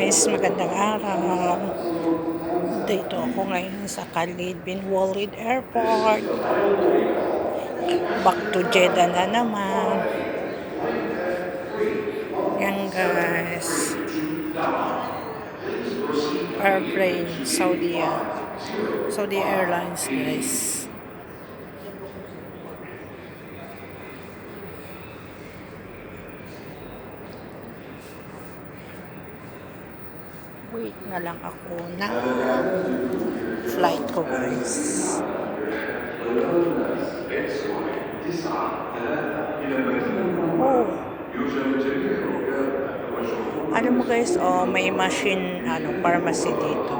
guys, magandang araw. Dito ako ngayon sa Khalid bin Walid Airport. Back to Jeddah na naman. Yan guys. Airplane, Saudi Airlines guys. Wait na lang ako na flight ko guys. Oh. Ano mo guys, may machine, pharmacy dito.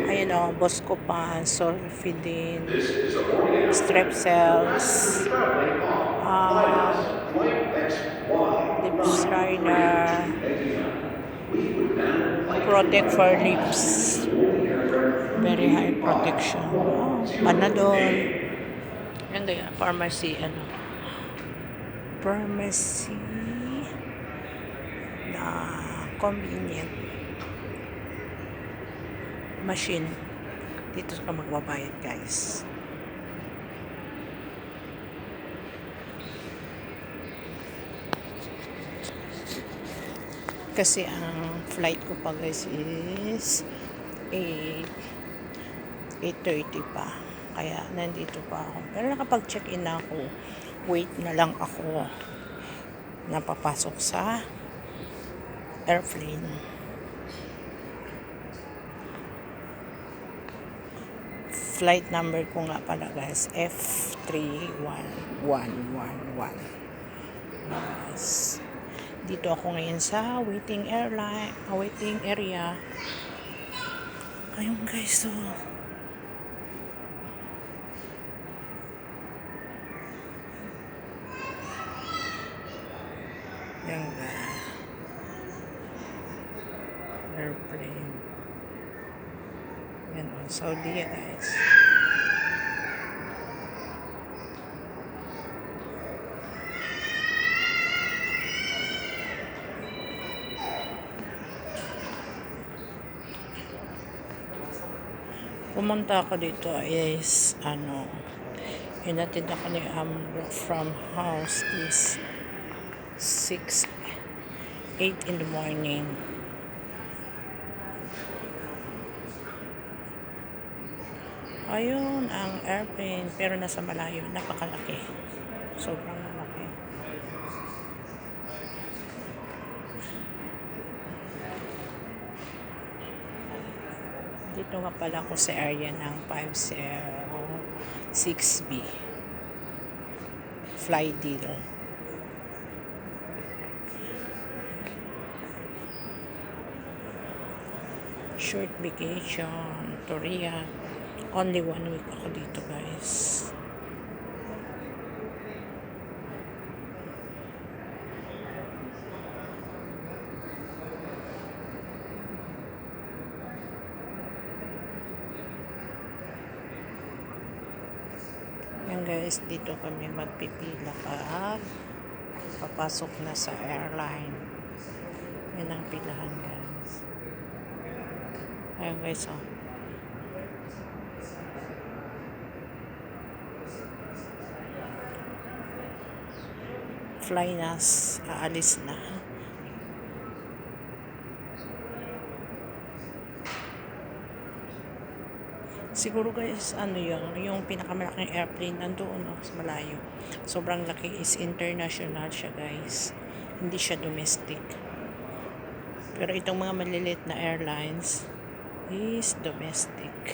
Ayun Buscopan, Solfidin, Strepsils, lips liner, protect for lips, very high protection, Panadol. Yan kaya, pharmacy, pharmacy na convenient machine. Dito ka magbabayad guys. Kasi ang flight ko pa guys is 8:30 pa. Kaya nandito pa ako. Pero nakapag-check-in na ako. Wait na lang ako na papasok sa airplane. Flight number ko nga pala guys, F31111. Yes. Dito ako ngayon sa waiting area. Ayun guys, yan ba? Airplane. Yan Saudi guys. Pumunta ako dito is hinatid ako ni from house is 8 in the morning. Ayun ang airplane, pero nasa malayo, napakalaki, sobrang malaki. Dito nga pala ako sa area ng 506B fly deal. Short vacation to Riyadh. Only 1 week ako dito guys. Yan guys, dito kami magpipila pag papasok na sa airline. Yan ang pilahan guys. Ayan guys, fly na, aalis na. Siguro guys, yung pinakamalaking airplane nandoon sa malayo. Sobrang laki, is international siya guys. Hindi siya domestic. Pero itong mga maliliit na airlines is domestic.